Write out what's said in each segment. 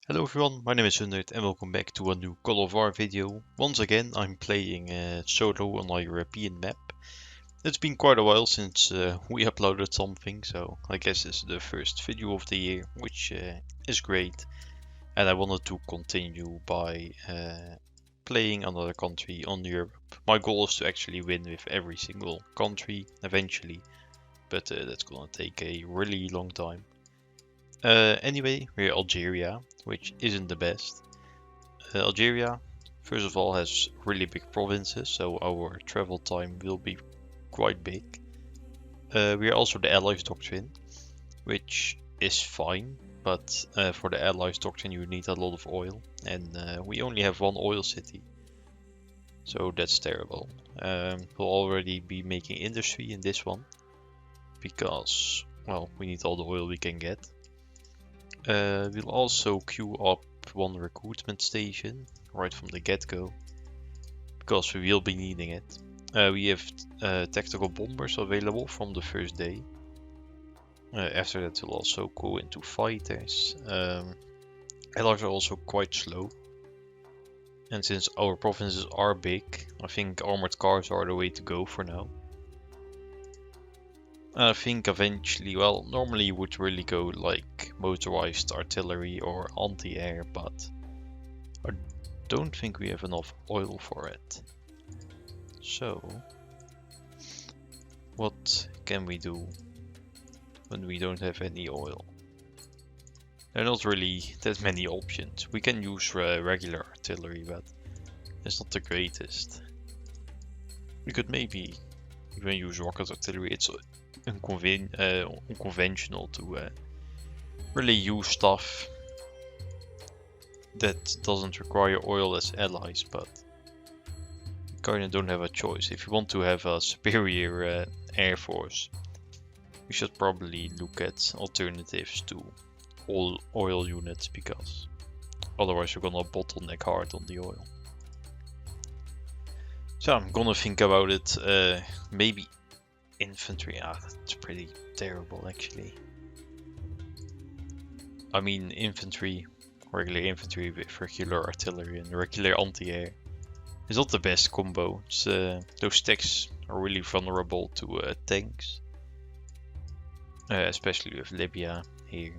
Hello everyone, my name is 100 and welcome back to a new Call of War video. Once again I'm playing solo on a European map. It's been quite a while since we uploaded something, so I guess it's the first video of the year, which is great. And I wanted to continue by playing another country on Europe. My goal is to actually win with every single country eventually, but that's gonna take a really long time. Anyway, we're Algeria, which isn't the best. Algeria, first of all, has really big provinces, so our travel time will be quite big. We are also the Allies Doctrine, which is fine, but for the Allies Doctrine you need a lot of oil, and we only have one oil city. So that's terrible. We'll already be making industry in this one, because, well, we need all the oil we can get. We'll also queue up one recruitment station right from the get-go, because we will be needing it. We have tactical bombers available from the first day. After that we'll also go into fighters. Allies are also quite slow. And since our provinces are big, I think armored cars are the way to go for now. I think eventually, well, normally you would really go like motorized artillery or anti-air, but I don't think we have enough oil for it. So, what can we do when we don't have any oil? There are not really that many options. We can use regular artillery, but it's not the greatest. We could maybe even use rocket artillery. It's unconventional to really use stuff that doesn't require oil as allies, but we kinda don't have a choice. If you want to have a superior air force, we should probably look at alternatives to all oil units, because otherwise we're gonna bottleneck hard on the oil. So I'm gonna think about it. Maybe infantry. That's pretty terrible actually. I mean infantry, regular infantry with regular artillery and regular anti-air is not the best combo. Those stacks are really vulnerable to tanks. Especially with Libya here.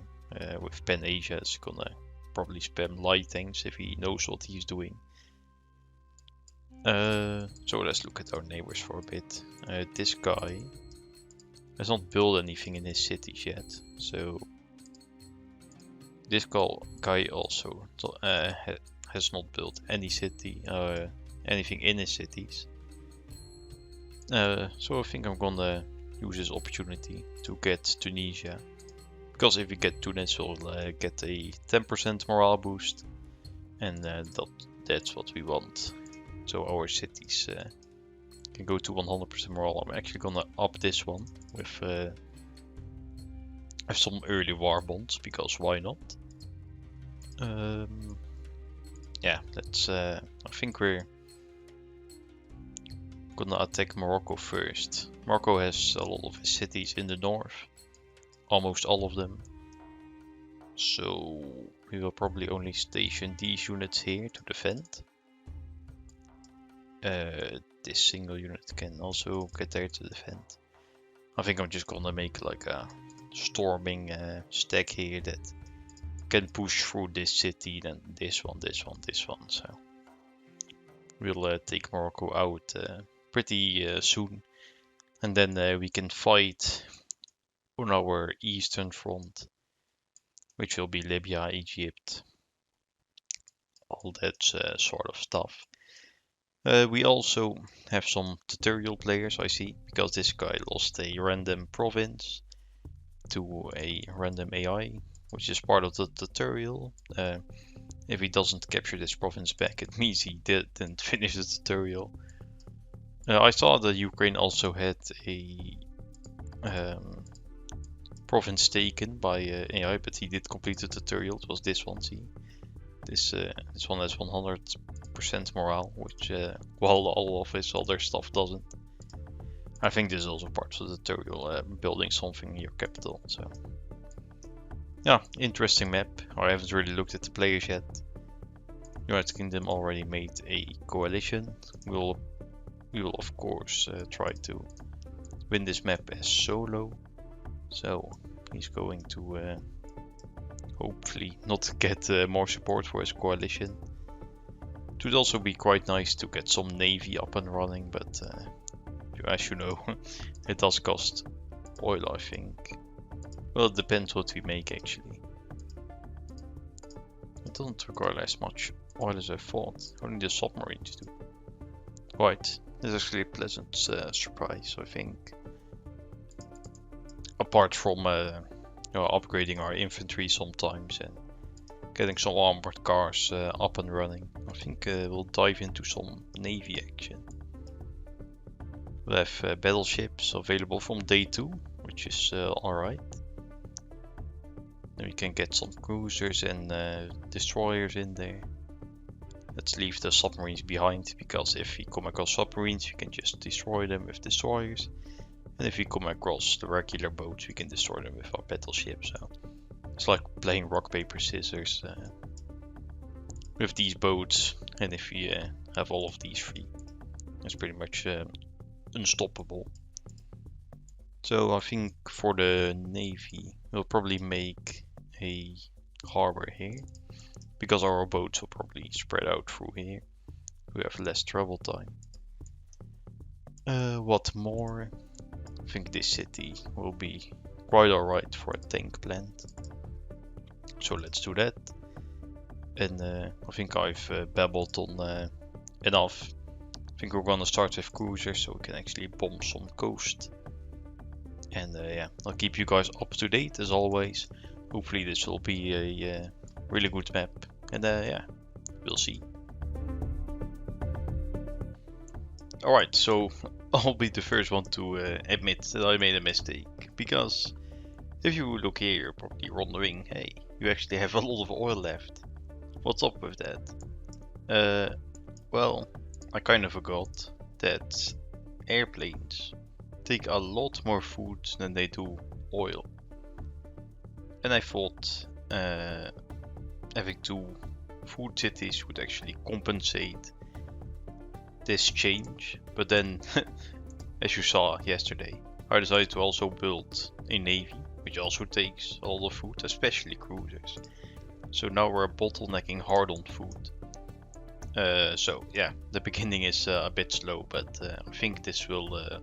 With Pan Asia is gonna probably spam light tanks if he knows what he's doing. So let's look at our neighbors for a bit. This guy has not built anything in his cities yet, so this guy also has not built any city, anything in his cities. So I think I'm gonna use this opportunity to get Tunisia, because if we get Tunis we'll get a 10% morale boost, and that's what we want. So our cities can go to 100% morale. I'm actually gonna up this one with have some early war bonds, because why not? Yeah, let's. I think we're gonna attack Morocco first. Morocco has a lot of his cities in the north, almost all of them. So we will probably only station these units here to defend. This single unit can also get there to defend. I think I'm just gonna make like a storming stack here that can push through this city, then this one, this one, this one. So we'll take Morocco out pretty soon, and then we can fight on our eastern front, which will be Libya, Egypt, all that sort of stuff. We also have some tutorial players, I see, because this guy lost a random province to a random AI, which is part of the tutorial. If he doesn't capture this province back, it means he didn't finish the tutorial. I saw that Ukraine also had a province taken by AI, but he did complete the tutorial. It was this one, see? This one has 100% morale, which while all of his other stuff doesn't. I think this is also part of the tutorial, building something in your capital. So Yeah, interesting map. I haven't really looked at the players yet. United Kingdom already made a coalition. We will of course try to win this map as solo. So he's going to hopefully not get more support for his coalition. It would also be quite nice to get some navy up and running, but as you know, it does cost oil, I think. Well, it depends what we make actually. It doesn't require as much oil as I thought. Only the submarines do. Right, this is actually a pleasant surprise, I think. Apart from upgrading our infantry sometimes and getting some armored cars up and running, I think we'll dive into some navy action. We'll have battleships available from day 2, which is alright. Then we can get some cruisers and destroyers in there. Let's leave the submarines behind, because if we come across submarines, we can just destroy them with destroyers. And if we come across the regular boats, we can destroy them with our battleships. So it's like playing rock, paper, scissors with these boats. And if we have all of these 3, it's pretty much unstoppable. So I think for the navy, we'll probably make a harbor here, because our boats will probably spread out through here. We have less travel time. What more? I think this city will be quite alright for a tank plant. So let's do that. And I think I've babbled on enough. I think we're gonna start with cruisers so we can actually bomb some coast. And yeah, I'll keep you guys up to date as always. Hopefully this will be a really good map. And yeah, we'll see. Alright, so I'll be the first one to admit that I made a mistake. Because if you look here, you're probably wondering, hey, you actually have a lot of oil left. What's up with that? Well, I kind of forgot that airplanes take a lot more food than they do oil. And I thought having 2 food cities would actually compensate this change. But then, as you saw yesterday, I decided to also build a navy, which also takes a lot of food, especially cruisers. So now we're bottlenecking hard on food. So yeah, the beginning is a bit slow, but I think this will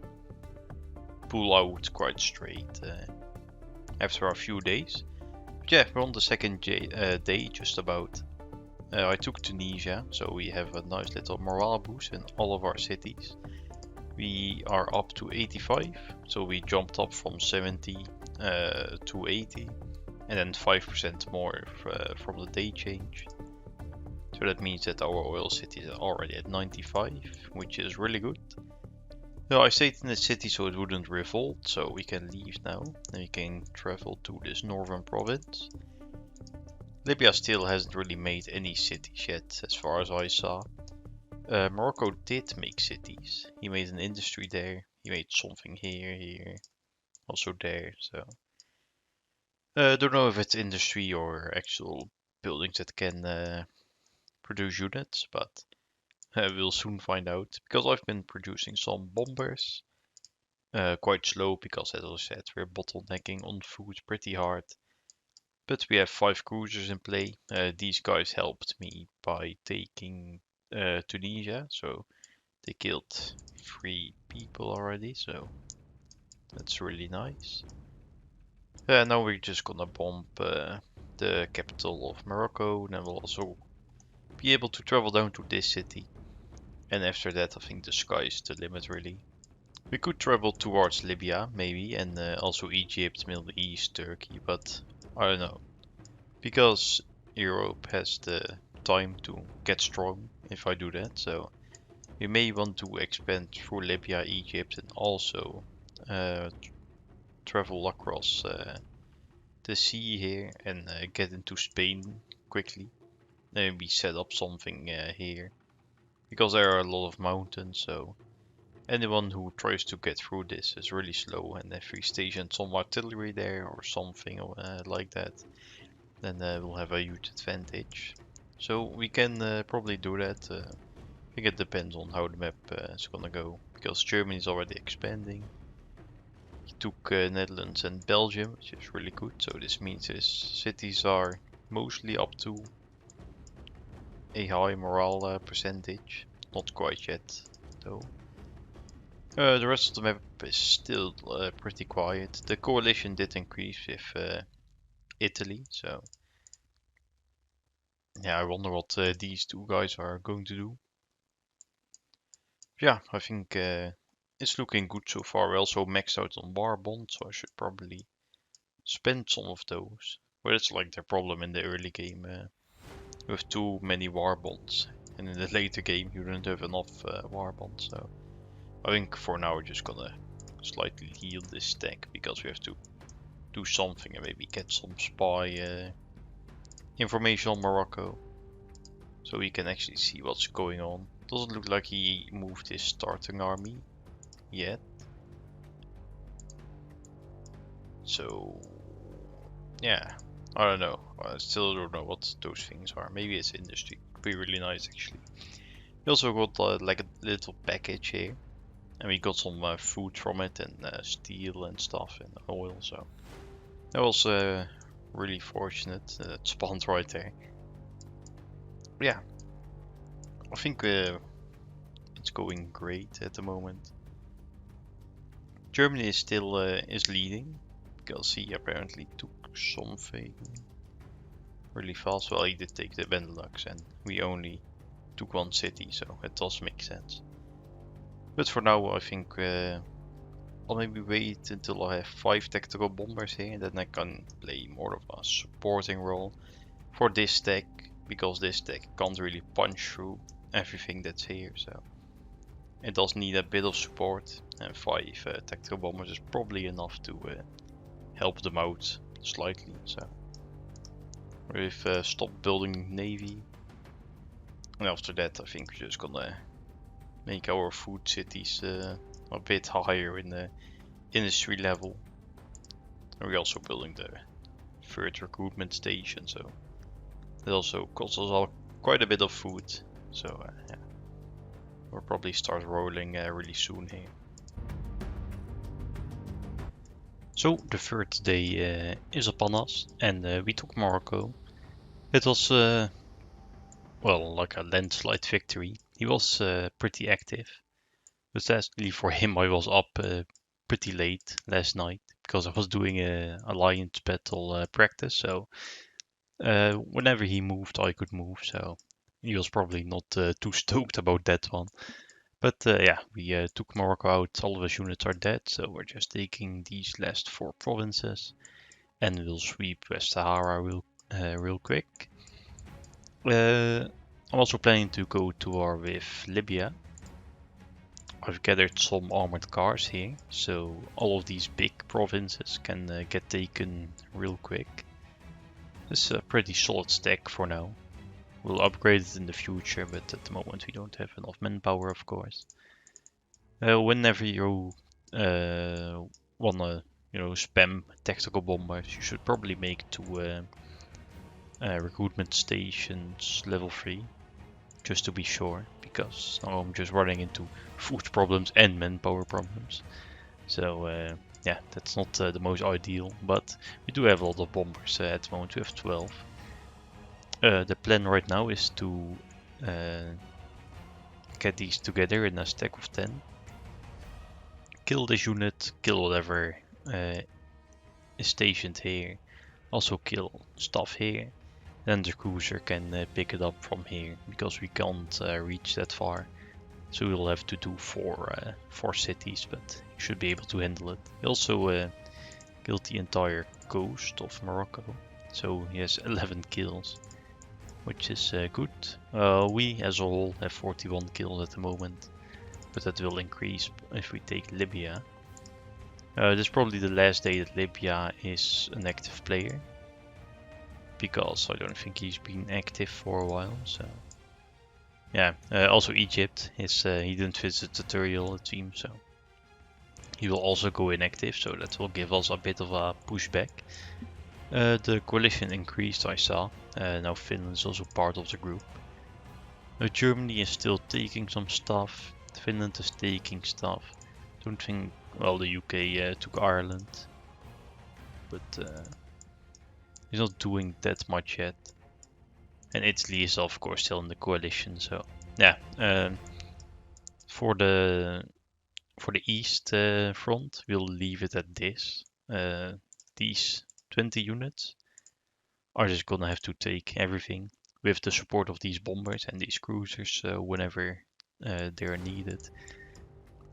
pull out quite straight after a few days. But yeah, we're on the second day just about. I took Tunisia, so we have a nice little morale boost in all of our cities. We are up to 85, so we jumped up from 70 to 80, and then 5% more from the day change. So that means that our oil cities are already at 95, which is really good. So I stayed in the city so it wouldn't revolt, so we can leave now and we can travel to this northern province. Libya still hasn't really made any cities yet, as far as I saw. Morocco did make cities. He made an industry there. He made something here, also there. So don't know if it's industry or actual buildings that can produce units, but we'll soon find out. Because I've been producing some bombers, quite slow because, as I said, we're bottlenecking on food pretty hard. But we have 5 cruisers in play. These guys helped me by taking Tunisia, so they killed 3 people already, so that's really nice. Now we're just gonna bomb the capital of Morocco, and then we'll also be able to travel down to this city. And after that, I think the sky is the limit, really. We could travel towards Libya, maybe, and also Egypt, Middle East, Turkey, but I don't know. Because Europe has the time to get strong if I do that, so we may want to expand through Libya, Egypt, and also travel across the sea here and get into Spain quickly. Maybe set up something here, because there are a lot of mountains, so anyone who tries to get through this is really slow, and if we station some artillery there or something like that, then we'll have a huge advantage. So we can probably do that. I think it depends on how the map is gonna go, because Germany is already expanding. He took Netherlands and Belgium, which is really good. So this means his cities are mostly up to a high morale percentage. Not quite yet, though. The rest of the map is still pretty quiet. The coalition did increase with Italy, so yeah, I wonder what these two guys are going to do. Yeah, I think it's looking good so far. We also maxed out on war bonds, so I should probably spend some of those. But it's like the problem in the early game with too many war bonds, and in the later game you don't have enough war bonds. So I think for now we're just gonna slightly heal this stack, because we have to do something and maybe get some spy information on Morocco, so we can actually see what's going on. Doesn't look like he moved his starting army yet. So yeah, I don't know. I still don't know what those things are. Maybe it's industry. Could be really nice actually. We also got like a little package here, and we got some food from it, and steel and stuff, and oil. So that was really fortunate. It spawned right there. But yeah, I think it's going great at the moment. Germany is still is leading, because he apparently took something really fast. Well, he did take the Benelux, and we only took one city, so it does make sense. But for now, I think I'll maybe wait until I have 5 tactical bombers here, and then I can play more of a supporting role for this deck, because this deck can't really punch through everything that's here, so it does need a bit of support, and 5 tactical bombers is probably enough to help them out slightly. So we've stopped building navy, and after that I think we're just gonna make our food cities a bit higher in the industry level. And we're also building the 3rd recruitment station, so it also costs us all quite a bit of food. So yeah, we'll probably start rolling really soon here. So the 3rd day is upon us, and we took Morocco. It was well, like a landslide victory. He was pretty active, but sadly for him I was up pretty late last night, because I was doing a alliance battle practice. So whenever he moved, I could move. So he was probably not too stoked about that one. But yeah, we took Morocco out. All of his units are dead, so we're just taking these last 4 provinces, and we'll sweep West Sahara real quick. I'm also planning to go to war with Libya. I've gathered some armored cars here, so all of these big provinces can get taken real quick. This is a pretty solid stack for now. We'll upgrade it in the future, but at the moment we don't have enough manpower, of course. Whenever you wanna, spam tactical bombers, you should probably make 2 recruitment stations level 3, just to be sure, because now I'm just running into food problems and manpower problems. So yeah, that's not the most ideal, but we do have a lot of bombers at the moment. We have 12. The plan right now is to get these together in a stack of 10. Kill this unit, kill whatever is stationed here. Also kill stuff here. Then the cruiser can pick it up from here, because we can't reach that far. So we'll have to do 4 cities, but you should be able to handle it. He also killed the entire coast of Morocco, so he has 11 kills, which is good. We as a whole have 41 kills at the moment, but that will increase if we take Libya. This is probably the last day that Libya is an active player, because I don't think he's been active for a while. So yeah, also Egypt is he didn't visit the tutorial, it seems, so he will also go inactive, so that will give us a bit of a pushback. The coalition increased, I saw. Now Finland is also part of the group. Germany is still taking some stuff. Finland is taking stuff. Don't think, well, the UK took Ireland. But he's not doing that much yet. And Italy is of course still in the coalition, so yeah. For the east front, we'll leave it at this. These 20 units are just gonna have to take everything with the support of these bombers and these cruisers whenever they're needed.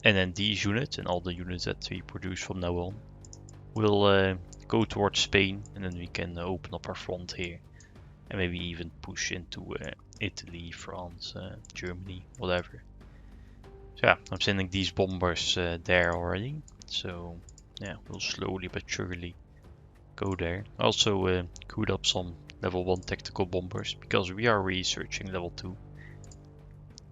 And then these units and all the units that we produce from now on will go towards Spain, and then we can open up our front here and maybe even push into Italy, France, Germany, whatever. So yeah, I'm sending these bombers there already. So yeah, we'll slowly but surely go there. Also queued up some level 1 tactical bombers because we are researching level 2.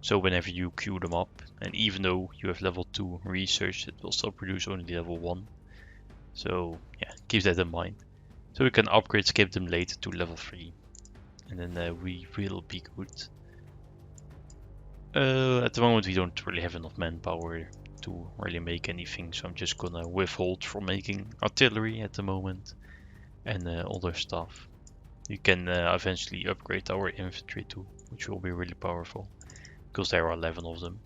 So whenever you queue them up, and even though you have level 2 research, it will still produce only level 1. So yeah, keep that in mind. So we can upgrade skip them later to level 3. And then we will be good. At the moment we don't really have enough manpower to really make anything, so I'm just gonna withhold from making artillery at the moment and other stuff. You can eventually upgrade our infantry too, which will be really powerful, because there are 11 of them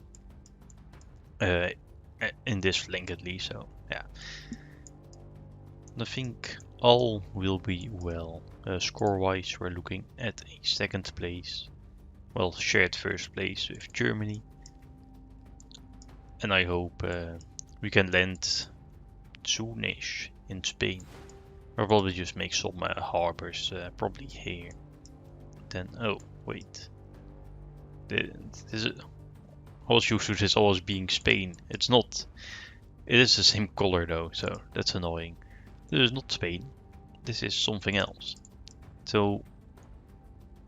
in this flank at least, so yeah. I think all will be well. Score-wise, we're looking at a 2nd place. Well, shared 1st place with Germany. And I hope we can land soonish in Spain. Or probably just make some harbors, probably here. Then, oh, wait. I was used to this always being Spain. It's not. It is the same color though, so that's annoying. This is not Spain. This is something else. So,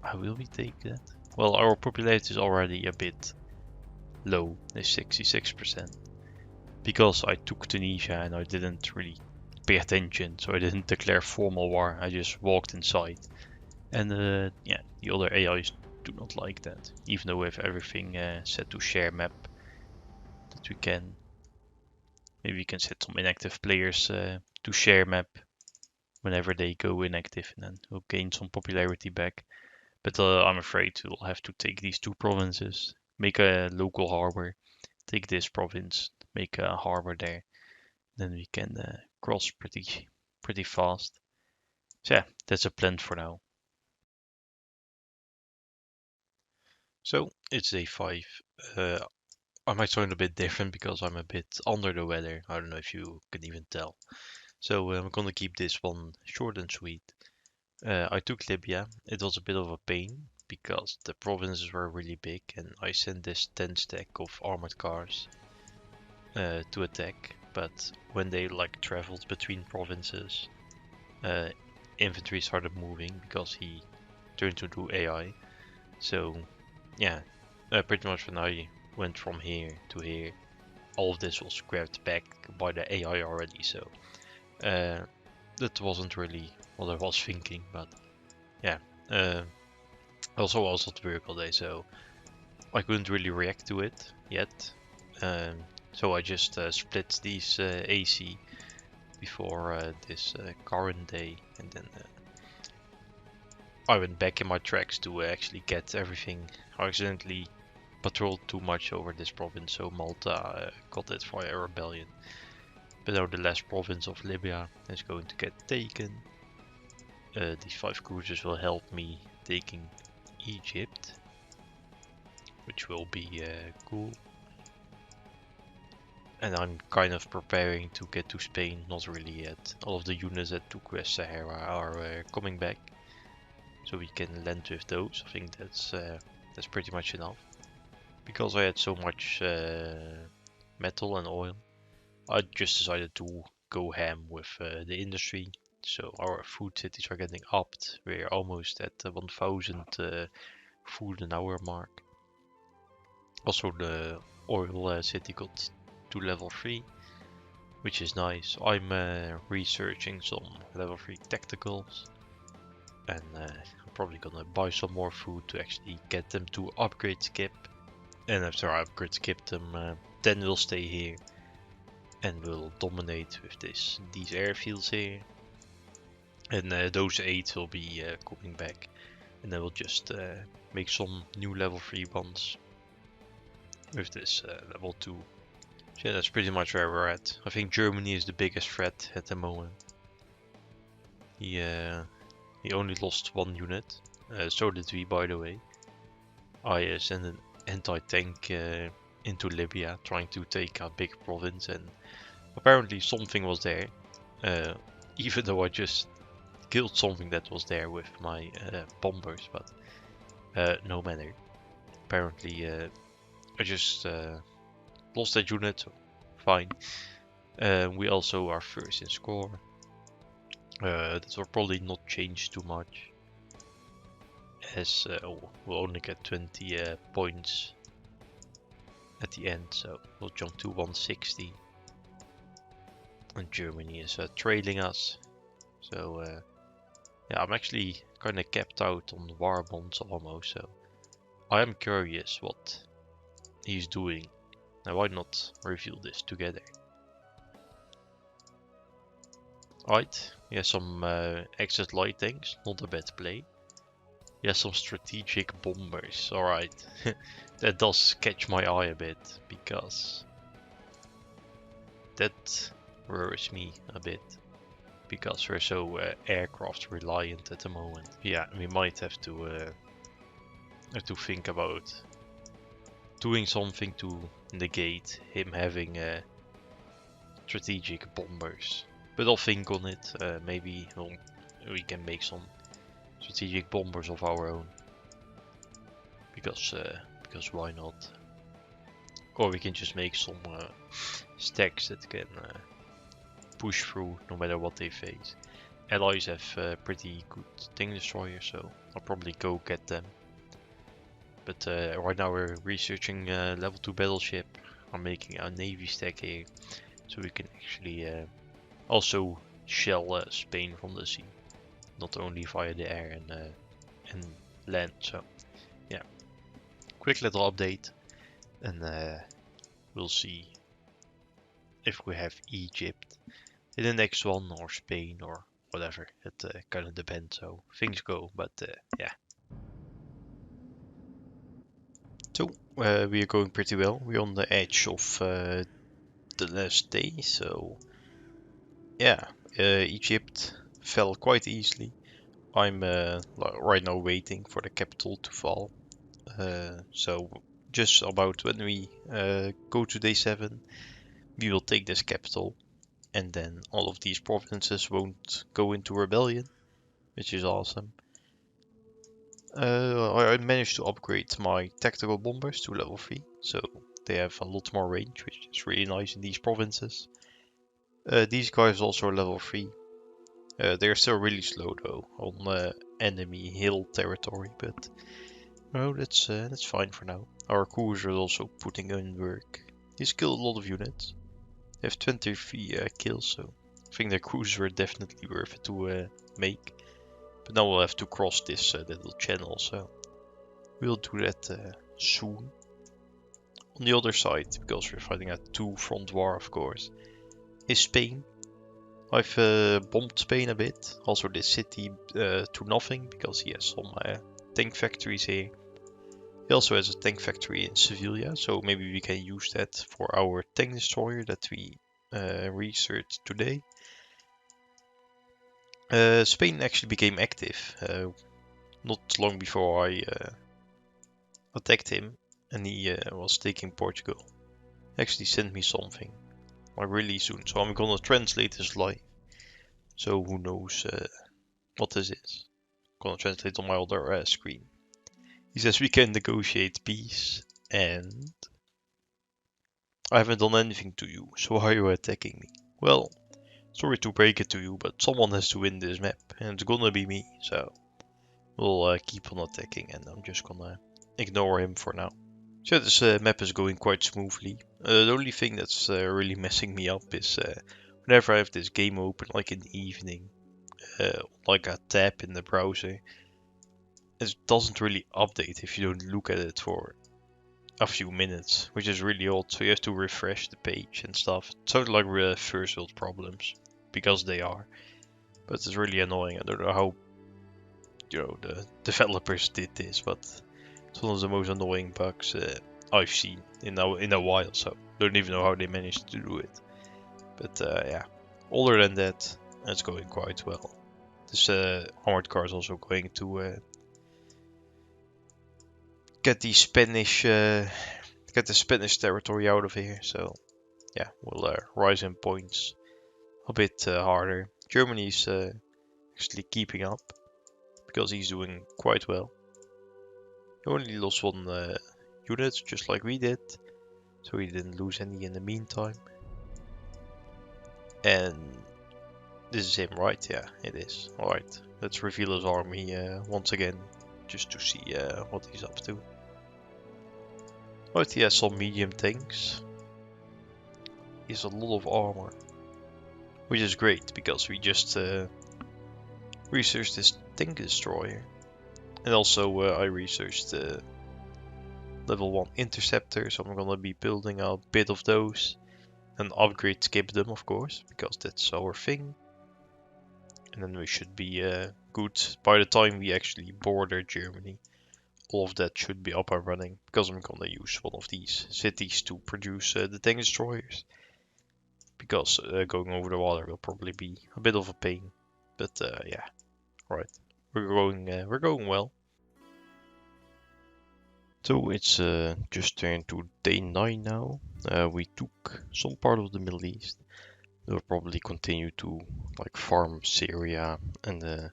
how will we take that? Well, our popularity is already a bit low, it's 66%. Because I took Tunisia and I didn't really pay attention, so I didn't declare formal war, I just walked inside. And yeah, the other AIs do not like that, even though we have everything set to share map. That we can, maybe we can set some inactive players to share map whenever they go inactive, and then we'll gain some popularity back. But I'm afraid we'll have to take these 2 provinces, make a local harbor, take this province, make a harbor there, then we can cross pretty fast. So yeah, that's a plan for now. So it's day 5. I might sound a bit different because I'm a bit under the weather. I don't know if you can even tell. So I'm gonna keep this one short and sweet. I took Libya. It was a bit of a pain because the provinces were really big, and I sent this 10 stack of armored cars to attack. But when they like traveled between provinces, infantry started moving because he turned into AI. So yeah, pretty much when I went from here to here, all of this was grabbed back by the AI already. So that wasn't really what I was thinking, but yeah. Also, I was at work all day, so I couldn't really react to it yet. So I just split these AC before this current day, and then I went back in my tracks to actually get everything. I accidentally patrolled too much over this province, so Malta got it via a rebellion. But now the last province of Libya is going to get taken. These 5 cruisers will help me taking Egypt, which will be cool. And I'm kind of preparing to get to Spain, not really yet. All of the units that took West Sahara are coming back, so we can land with those. I think that's pretty much enough. Because I had so much metal and oil, I just decided to go ham with the industry. So our food cities are getting upped. We're almost at the 1000 food an hour mark. Also the oil city got to level 3. which is nice. I'm researching some level 3 tacticals, and I'm probably gonna buy some more food to actually get them to upgrade skip. And after I upgrade skip them, then we'll stay here and we'll dominate with these airfields here. And those 8 will be coming back, and then we'll just make some new level 3 ones with this level 2. So yeah, that's pretty much where we're at. I think Germany is the biggest threat at the moment. He only lost 1 unit, so did we, by the way. I sent an anti-tank into Libya trying to take a big province, and apparently something was there, even though I just killed something that was there with my bombers, but no matter. Apparently I just lost that unit, so fine. We also are first in score. That will probably not change too much, as we'll only get 20 points at the end, so we'll jump to 160. And Germany is trailing us, so yeah, I'm actually kind of capped out on war bonds almost, so I am curious what he's doing. Now why not review this together? Right, he has some Axis light tanks, not a bad play. He has some strategic bombers, alright. That does catch my eye a bit, because that worries me a bit. Because we're so aircraft reliant at the moment. Yeah, we might have to think about doing something to negate him having strategic bombers. But I'll think on it. Maybe we can make some strategic bombers of our own. Because why not? Or we can just make some stacks that can push through no matter what they face. Allies have pretty good tank destroyers, so I'll probably go get them. But right now we're researching level 2 battleship. I'm making a navy stack here, so we can actually also shell Spain from the sea, not only via the air and land. So yeah, quick little update, and we'll see if we have Egypt in the next one, or Spain, or whatever. It kind of depends how things go, but yeah. So we are going pretty well. We're on the edge of the last day, so yeah, Egypt fell quite easily. I'm right now waiting for the capital to fall. So just about when we go to day 7, we will take this capital, and then all of these provinces won't go into rebellion, which is awesome. I managed to upgrade my tactical bombers to level 3, so they have a lot more range, which is really nice in these provinces. These guys also are level 3. They're still really slow though on enemy hill territory, but well, that's fine for now. Our cruiser is also putting in work. He's killed a lot of units. They have 23 kills, so I think their cruisers are definitely worth it to make. But now we'll have to cross this little channel, so we'll do that soon. On the other side, because we're fighting a 2-front war, of course, is Spain. I've bombed Spain a bit, also this city to nothing, because he has some tank factories here. He also has a tank factory in Sevilla, so maybe we can use that for our tank destroyer that we researched today. Spain actually became active not long before I attacked him, and he was taking Portugal. He actually sent me something really soon, so I'm gonna translate this live. So who knows what this is. I'm gonna translate on my other screen. He says we can negotiate peace, and I haven't done anything to you, so why are you attacking me? Well, sorry to break it to you, but someone has to win this map, and it's gonna be me, so we'll keep on attacking, and I'm just gonna ignore him for now. So this map is going quite smoothly. The only thing that's really messing me up is whenever I have this game open, like in the evening, like a tab in the browser, it doesn't really update if you don't look at it for a few minutes, which is really odd. So you have to refresh the page and stuff. It sounds like first world problems, because they are. But it's really annoying. I don't know how the developers did this, but it's one of the most annoying bugs I've seen in a while. So don't even know how they managed to do it. But yeah, other than that, it's going quite well. This armored car is also going to get the Spanish territory out of here. So yeah, we'll rise in points a bit harder. Germany's actually keeping up because he's doing quite well. He only lost one unit, just like we did, so he didn't lose any in the meantime. And this is him, right? Yeah, it is. Alright, let's reveal his army once again, just to see what he's up to. Right, he has some medium tanks. He has a lot of armor, which is great because we just researched this tank destroyer. And also I researched the level 1 interceptor, so I'm gonna be building a bit of those. And upgrade skip them, of course, because that's our thing. And then we should be good by the time we actually border Germany. All of that should be up and running, because I'm gonna use one of these cities to produce the tank destroyers. Because going over the water will probably be a bit of a pain. But yeah, right. We're going well. So it's just turned to day 9 now. We took some part of the Middle East. We'll probably continue to like farm Syria and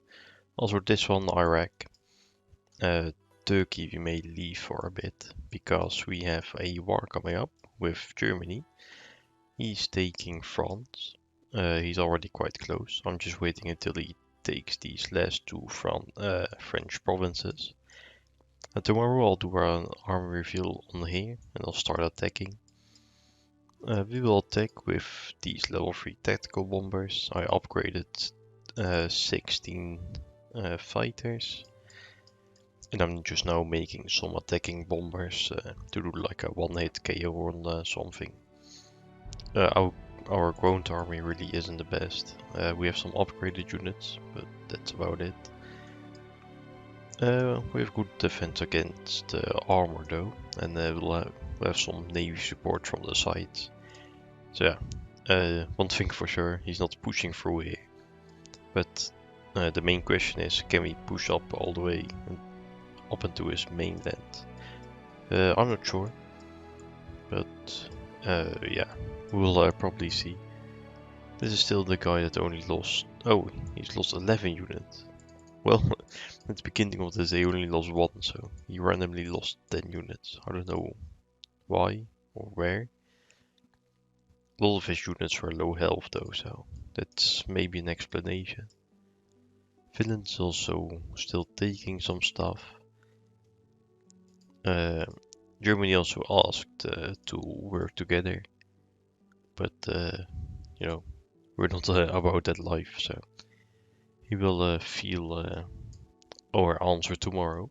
also this one, Iraq. Turkey we may leave for a bit because we have a war coming up with Germany. He's taking France. He's already quite close. I'm just waiting until he takes these last two French provinces. And tomorrow I'll do an army reveal on here and I'll start attacking. We will attack with these level 3 tactical bombers. I upgraded 16 fighters. And I'm just now making some attacking bombers to do like a one-hit KO on something. Our ground army really isn't the best. We have some upgraded units, but that's about it. We have good defense against armor though, and we'll have some navy support from the sides. So yeah, one thing for sure, he's not pushing through here. But the main question is, can we push up all the way up into his mainland? I'm not sure, but yeah, we'll probably see. This is still the guy that only lost, oh, he's lost 11 units. Well, at the beginning of this day he only lost 1, so he randomly lost 10 units. I don't know why or where. A lot of his units were low health though, so that's maybe an explanation. Finland's also still taking some stuff. Germany also asked to work together, but you know, we're not about that life, so he will feel our answer tomorrow.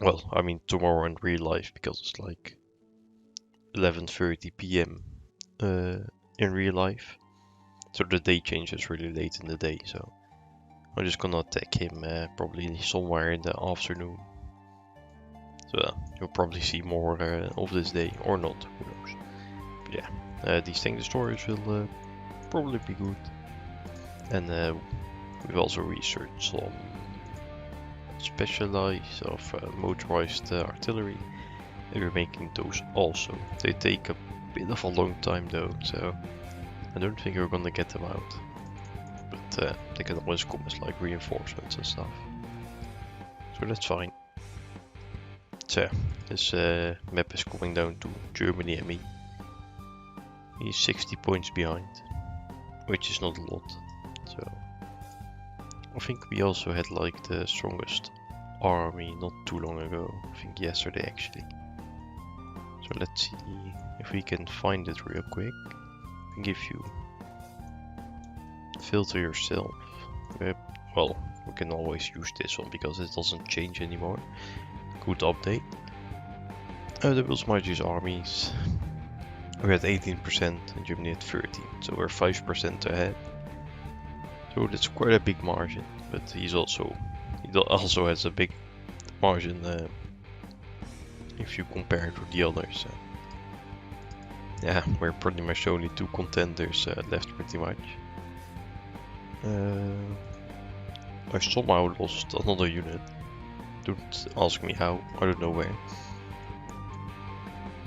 Well, I mean tomorrow in real life, because it's like 11:30 p.m. In real life, so the day changes really late in the day. So I'm just gonna attack him probably somewhere in the afternoon. So you'll probably see more of this day or not, who knows. But yeah, these tank destroyers will probably be good. And we've also researched some specialized of motorized artillery. And we're making those also. They take a bit of a long time though, so I don't think we're gonna get them out. But they can always come as like reinforcements and stuff. So that's fine. So this map is coming down to Germany and me. He's 60 points behind, which is not a lot. So I think we also had like the strongest army not too long ago. I think yesterday actually. So let's see if we can find it real quick. And give you filter yourself. Well, we can always use this one because it doesn't change anymore. Good update. The Wills Marches armies. We're at 18% and Germany at 13%, so we're 5% ahead. So that's quite a big margin, but he also has a big margin if you compare to the others. Yeah, we're pretty much only 2 contenders left, pretty much. I somehow lost another unit. Don't ask me how, I don't know where.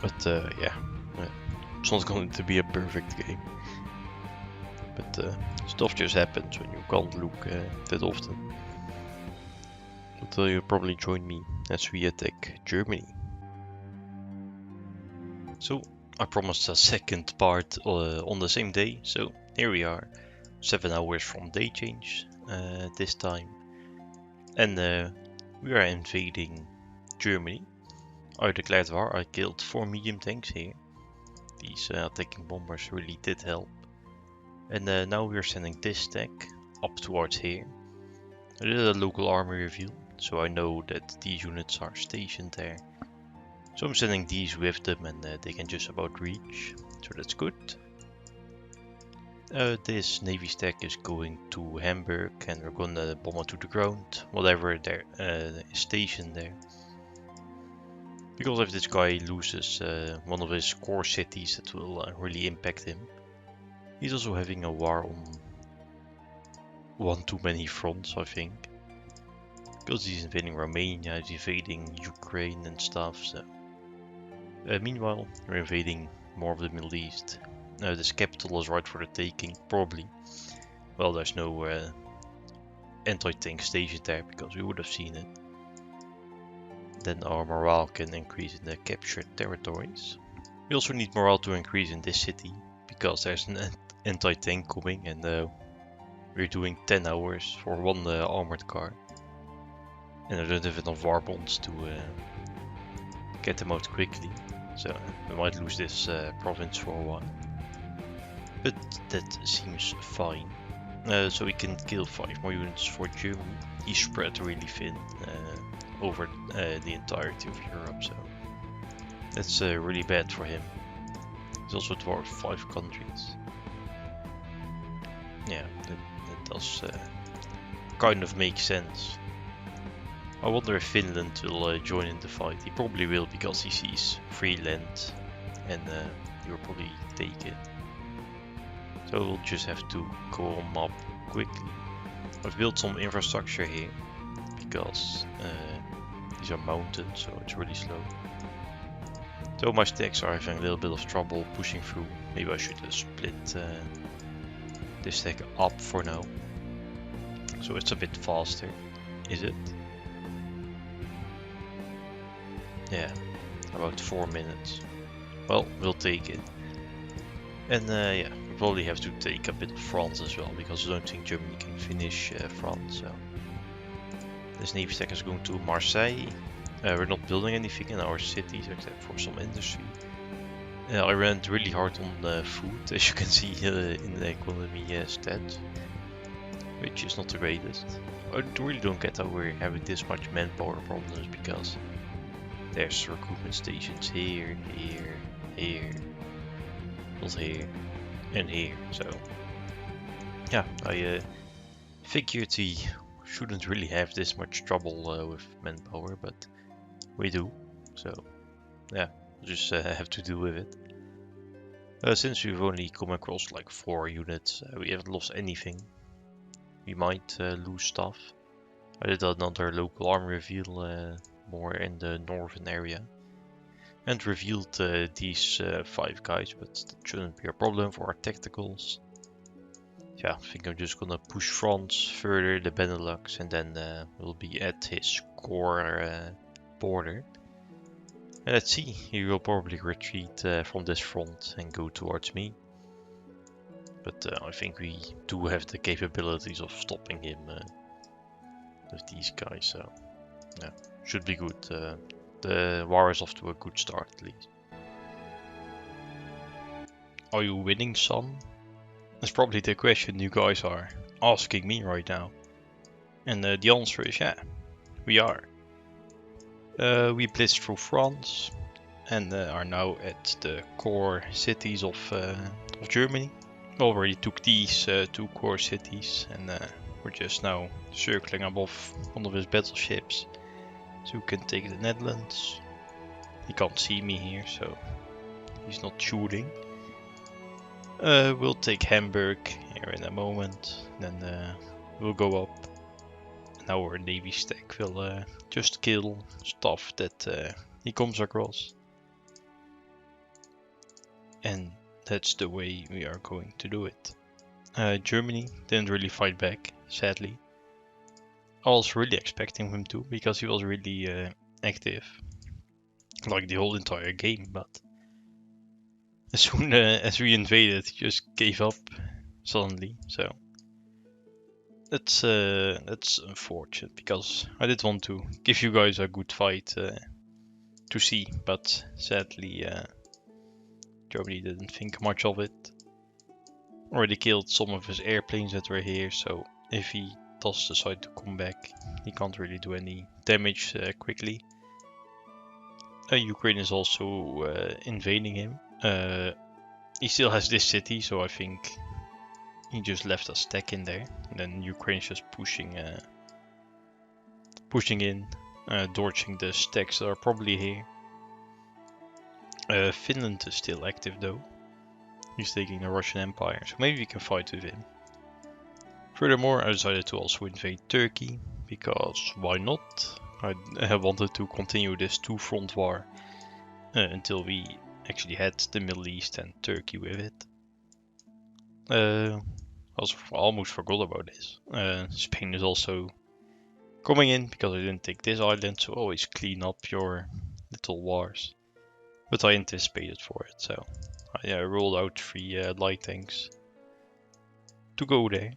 But yeah, it's not going to be a perfect game. But stuff just happens when you can't look that often. But you'll probably join me as we attack Germany. So I promised a second part on the same day, so here we are, 7 hours from day change this time. And we are invading Germany. I declared war. I killed 4 medium tanks here. These attacking bombers really did help. And now we are sending this tank up towards here. I did a local army review, so I know that these units are stationed there. So I'm sending these with them and they can just about reach, so that's good. This navy stack is going to Hamburg and we're gonna bomb it to the ground, whatever there is stationed there. Because if this guy loses one of his core cities, that will really impact him. He's also having a war on one too many fronts, I think. Because he's invading Romania, he's invading Ukraine and stuff, so. Meanwhile, we're invading more of the Middle East. This capital is right for the taking, probably. Well, there's no anti-tank stationed there, because we would have seen it. Then our morale can increase in the captured territories. We also need morale to increase in this city, because there's an anti-tank coming and we're doing 10 hours for one armored car. And I don't have enough war bonds to get them out quickly, so we might lose this province for a while. But that seems fine. So we can kill 5 more units for Germany. He's spread really thin over the entirety of Europe, so that's really bad for him. He's also dwarfed 5 countries. Yeah, that does kind of make sense. I wonder if Finland will join in the fight. He probably will, because he sees free land and he will probably take it. So we'll just have to go him up quickly. I've built some infrastructure here because these are mountains, so it's really slow. So my stacks are having a little bit of trouble pushing through. Maybe I should split this stack up for now, so it's a bit faster. Is it? Yeah, about 4 minutes. Well, we'll take it. And yeah, we probably have to take a bit of France as well, because I don't think Germany can finish France. So this navy stack is going to Marseille. We're not building anything in our cities except for some industry. I ran really hard on food, as you can see in the economy stats, which is not the greatest. I really don't get how we're having this much manpower problems, because there's recruitment stations here, here, here, not here, and here. So yeah, I figured we shouldn't really have this much trouble with manpower, but we do. So yeah, we'll just have to deal with it. Since we've only come across like 4 units, we haven't lost anything. We might lose stuff. I did another local army reveal more in the northern area and revealed these 5 guys, but that shouldn't be a problem for our tacticals. Yeah, I think I'm just gonna push France further, the Benelux, and then we'll be at his core border. And let's see, he will probably retreat from this front and go towards me. But I think we do have the capabilities of stopping him with these guys, so yeah, should be good. The war is off to a good start at least. Are you winning, son? That's probably the question you guys are asking me right now. And the answer is yeah, we are. We blitzed through France and are now at the core cities of Germany. We already took these 2 core cities and we're just now circling above one of his battleships so we can take the Netherlands. He can't see me here, so he's not shooting. We'll take Hamburg here in a moment, then we'll go up. And our navy stack will just kill stuff that he comes across. And that's the way we are going to do it. Germany didn't really fight back, sadly. I was really expecting him to, because he was really active, like the whole entire game, but as soon as we invaded, he just gave up suddenly, so that's unfortunate, because I did want to give you guys a good fight to see, but sadly Germany didn't think much of it. Already killed some of his airplanes that were here, so if he does decide to come back, he can't really do any damage quickly. Ukraine is also invading him. He still has this city, so I think he just left a stack in there. And then Ukraine's just pushing in, dodging the stacks that are probably here. Finland is still active though. He's taking the Russian Empire, so maybe we can fight with him. Furthermore, I decided to also invade Turkey, because why not? I wanted to continue this 2-front war until we actually had the Middle East and Turkey with it. I almost forgot about this. Spain is also coming in, because I didn't take this island, so always clean up your little wars. But I anticipated for it, so I rolled out 3 light tanks to go there.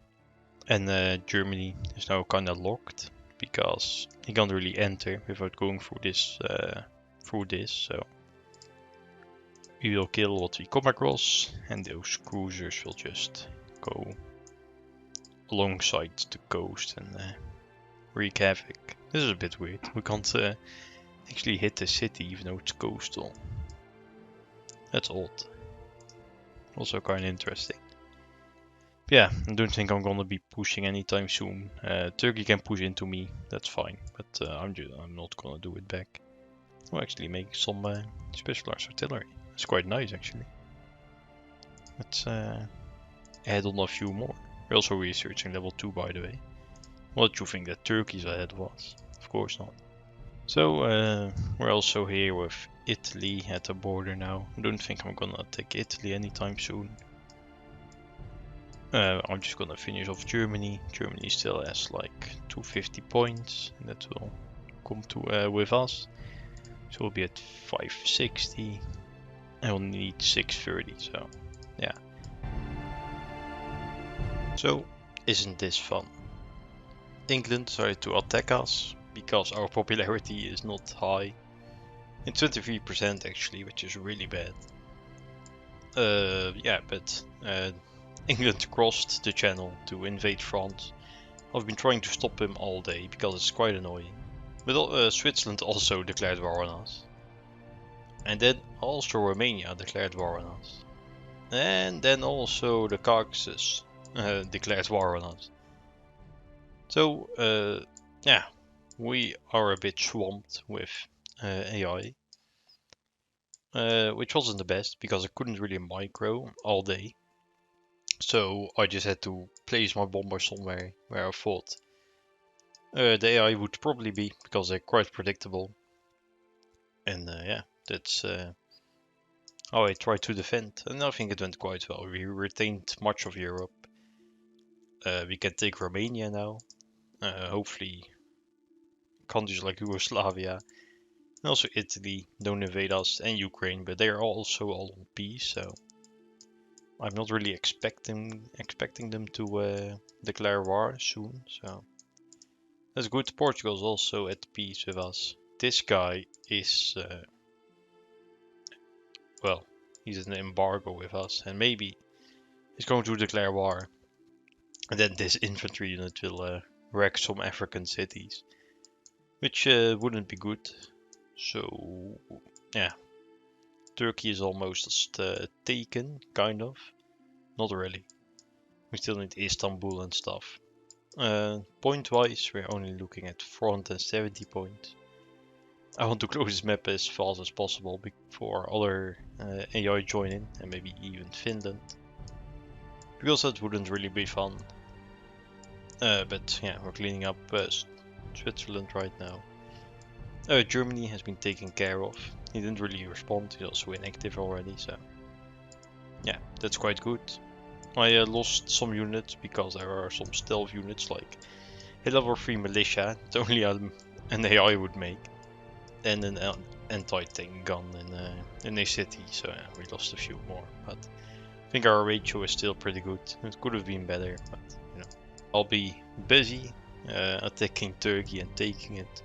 And Germany is now kinda locked, because he can't really enter without going through this, so we will kill what we come across, and those cruisers will just go alongside the coast and wreak havoc. This is a bit weird. We can't actually hit the city even though it's coastal. That's odd. Also kind of interesting. But yeah, I don't think I'm gonna be pushing anytime soon. Turkey can push into me, that's fine, but I'm not gonna do it back. I'll actually make some specialized artillery. It's quite nice actually. Let's add on a few more. We're also researching level 2 by the way. What do you think that Turkey's ahead was? Of course not. So we're also here with Italy at the border now. I don't think I'm gonna take Italy anytime soon. I'm just gonna finish off Germany. Germany still has like 250 points, and that will come to with us. So we'll be at 560. I will need 630, so yeah. So isn't this fun? England decided to attack us because our popularity is not high. It's 23% actually, which is really bad. Yeah, but England crossed the channel to invade France. I've been trying to stop him all day because it's quite annoying. But Switzerland also declared war on us. And then also Romania declared war on us. And then also the Caucasus declared war on us. So yeah, we are a bit swamped with AI. Which wasn't the best because I couldn't really micro all day. So I just had to place my bomber somewhere where I thought the AI would probably be, because they're quite predictable. And yeah, that's how I tried to defend. And I think it went quite well. We retained much of Europe. We can take Romania now. Hopefully countries like Yugoslavia and also Italy don't invade us, and Ukraine, but they are also all on peace, so I'm not really expecting them to declare war soon, so that's good. Portugal's also at peace with us. This guy is, well, he's in an embargo with us, and maybe he's going to declare war. And then this infantry unit will wreck some African cities, which wouldn't be good. So, yeah. Turkey is almost taken, kind of. Not really. We still need Istanbul and stuff. Point-wise, we're only looking at 470 points. I want to close this map as fast as possible before other AI join in, and maybe even Finland. Because that wouldn't really be fun. But yeah, we're cleaning up Switzerland right now. Germany has been taken care of. He didn't really respond, he's also inactive already, so yeah, that's quite good. I lost some units because there are some stealth units like a level 3 militia, it's only an AI would make, and an anti-tank gun in a city, so yeah, we lost a few more, but I think our ratio is still pretty good. It could have been better, but you know. I'll be busy attacking Turkey and taking it.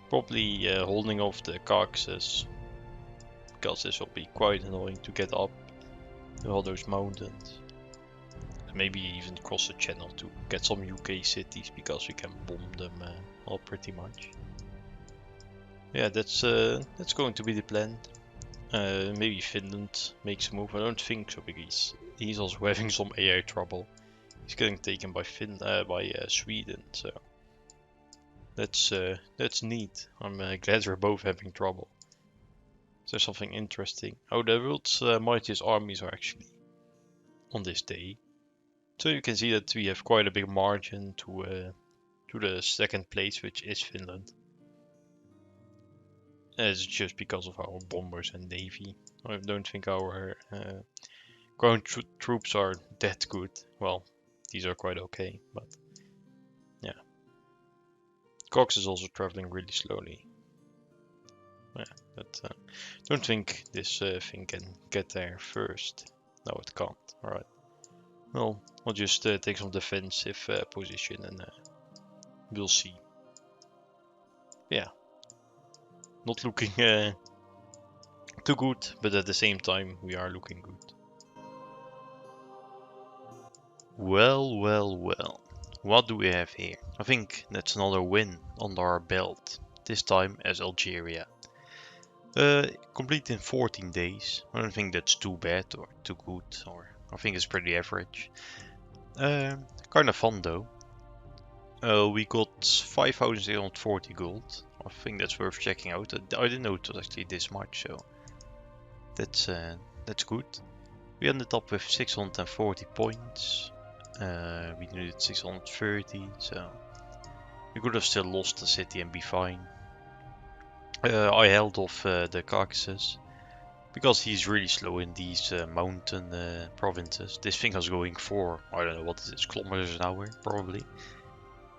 Probably holding off the Caucasus, because this will be quite annoying to get up to all those mountains. And maybe even cross the channel to get some UK cities, because we can bomb them all pretty much. Yeah, that's going to be the plan. Maybe Finland makes a move. I don't think so, because he's also having some AI trouble. He's getting taken by Sweden, so that's neat. I'm glad we're both having trouble. Is there something interesting? Oh, the world's mightiest armies are actually on this day, so you can see that we have quite a big margin to the second place, which is Finland. It's just because of our bombers and navy. I don't think our ground troops are that good. Well, these are quite okay, but yeah. Cox is also traveling really slowly. Yeah, but don't think this thing can get there first. No, it can't. Alright. Well, we'll just take some defensive position and we'll see. Yeah. Not looking too good, but at the same time we are looking good. Well, well, well. What do we have here? I think that's another win under our belt. This time as Algeria. Complete in 14 days. I don't think that's too bad or too good, or I think it's pretty average. Kind of fun though. We got 5,840 gold. I think that's worth checking out. I didn't know it was actually this much, so that's good. We ended up with 640 points. We needed 630, so we could have still lost the city and be fine. I held off the Caucasus because he's really slow in these mountain provinces. This thing was going for, I don't know what is it, kilometers an hour probably.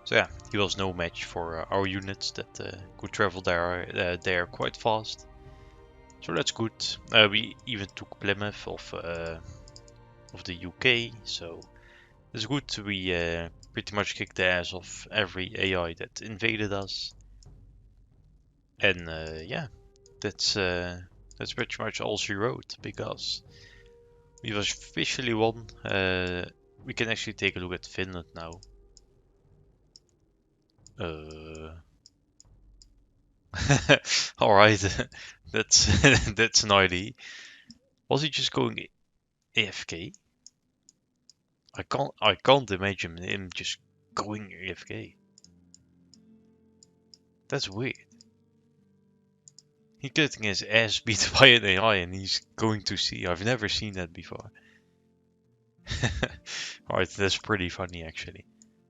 So yeah, he was no match for our units that could travel there quite fast. So that's good. We even took Plymouth of the UK, so it's good. We pretty much kicked the ass of every AI that invaded us. And yeah, that's pretty much all she wrote, because we officially won. We can actually take a look at Finland now. Alright, that's an ID. Was he just going AFK? I can't imagine him just going AFK. That's weird. He's getting his ass beat by an AI and he's going to sea. I've never seen that before. Alright, that's pretty funny actually.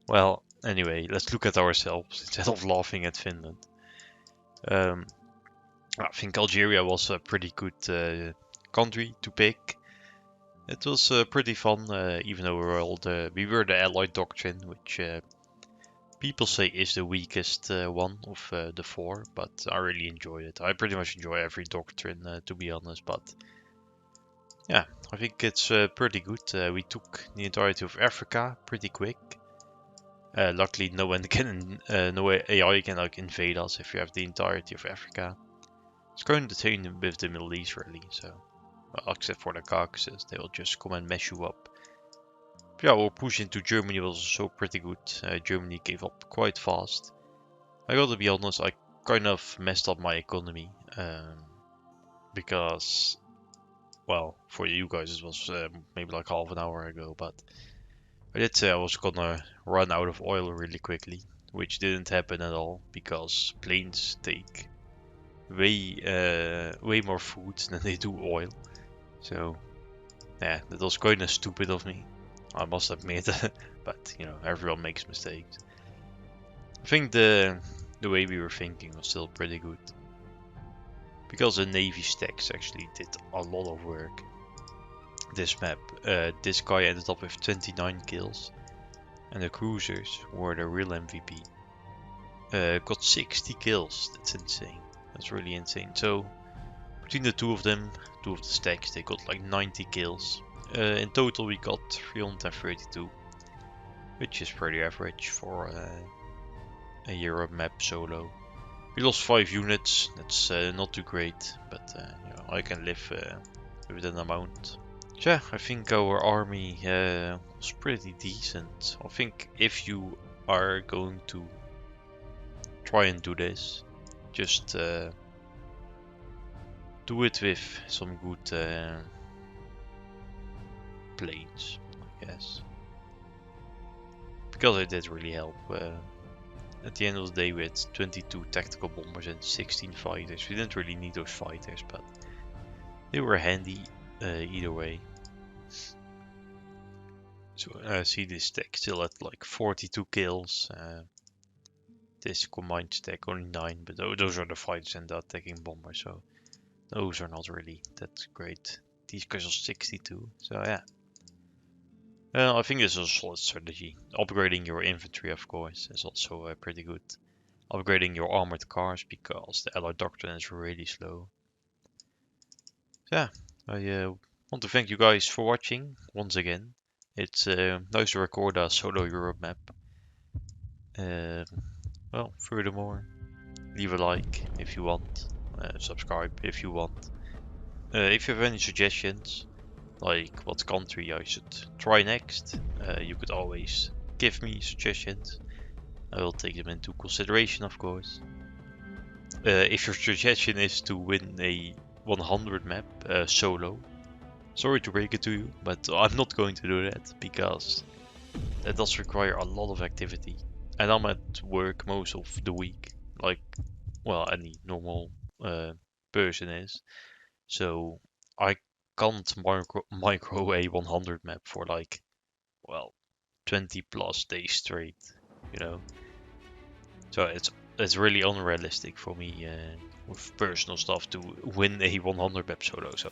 Well, anyway, let's look at ourselves instead of laughing at Finland. I think Algeria was a pretty good country to pick. It was pretty fun, even though we were the Allied doctrine, which people say is the weakest one of the four, but I really enjoy it. I pretty much enjoy every doctrine, to be honest, but yeah, I think it's pretty good. We took the entirety of Africa pretty quick. Luckily, no AI can like invade us if you have the entirety of Africa. It's going the same with the Middle East, really. So Well, except for the caucuses, they will just come and mess you up. But yeah, our push into Germany was also pretty good. Germany gave up quite fast. I gotta be honest, I kind of messed up my economy. Because, well, for you guys it was maybe like half an hour ago, but I did say I was gonna run out of oil really quickly, which didn't happen at all because planes take way more food than they do oil. So yeah, that was kind of stupid of me, I must admit. But you know, everyone makes mistakes. I think the way we were thinking was still pretty good, because the navy stacks actually did a lot of work. This map, this guy ended up with 29 kills, and the cruisers were the real MVP. Got 60 kills. That's insane. That's really insane. So between the two of them, two of the stacks, they got like 90 kills. In total we got 332, which is pretty average for a Europe map solo. We lost 5 units. That's not too great, but you know, I can live with that amount. So yeah, I think our army was pretty decent. I think if you are going to try and do this, just do it with some good planes, I guess, because it did really help. At the end of the day, we had 22 tactical bombers and 16 fighters. We didn't really need those fighters, but they were handy either way. So I see this stack still at like 42 kills. This combined stack only 9, but those are the fighters and the attacking bombers, so those are not really that great. These guys are 62, so yeah. I think this is a solid strategy. Upgrading your infantry, of course, is also pretty good. Upgrading your armored cars, because the Allied doctrine is really slow. So yeah, I want to thank you guys for watching once again. It's nice to record a solo Europe map. Well, furthermore, leave a like if you want, subscribe if you want. If you have any suggestions, like what country I should try next, you could always give me suggestions. I will take them into consideration, of course. If your suggestion is to win a 100 map solo, sorry to break it to you, but I'm not going to do that, because that does require a lot of activity. And I'm at work most of the week, like, well, any normal person is. So I can't micro a 100 map for like, well, 20 plus days straight, you know. So it's really unrealistic for me with personal stuff to win a 100 map solo. So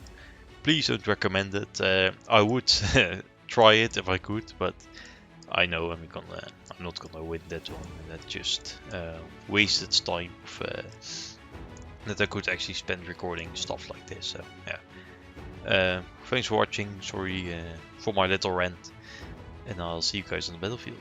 please don't recommend it. I would try it if I could, but I know I'm not gonna win that one, and that just wasted time that I could actually spend recording stuff like this. So yeah, thanks for watching. Sorry for my little rant, and I'll see you guys on the battlefield.